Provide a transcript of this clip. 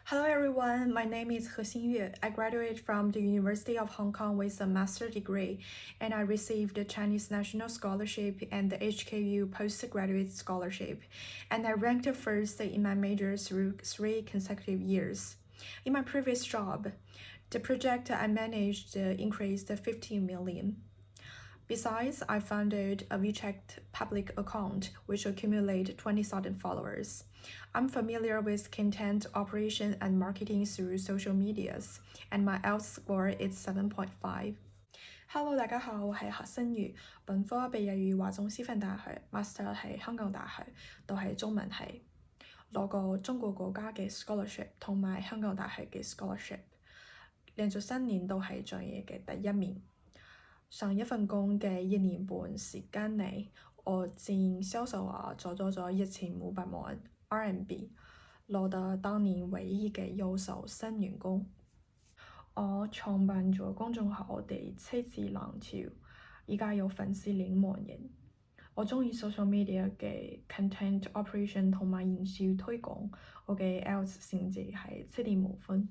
Hello everyone, my name is He Xingyue. I graduated from the University of Hong Kong with a master's degree, and I received the Chinese National Scholarship and the HKU Postgraduate Scholarship, and I ranked first in my major through 3 consecutive years. In my previous job, the project I managed increased 15 million. Besides, I founded a WeChat public account which accumulated 20,000 followers. I'm familiar with content operation and marketing through social medias, and my IELTS score is 7.5. Hello， 大家好，我係何新宇，本科畢業於華中師範大學 ，master 係香港大學，都係中文系，攞過中國國家嘅 scholarship 同埋香港大學嘅 scholarship， 連續3年都係專業嘅第1名。上一份工嘅1年半時間內，我淨銷售額做咗1500萬 RMB， 攞得當年唯一嘅優秀新員工。我創辦咗公眾號《第7次浪潮》，而家有粉絲2萬人。我中意 social media 嘅 content operation 同埋營銷推廣，我嘅IELTS 成績係7.5分。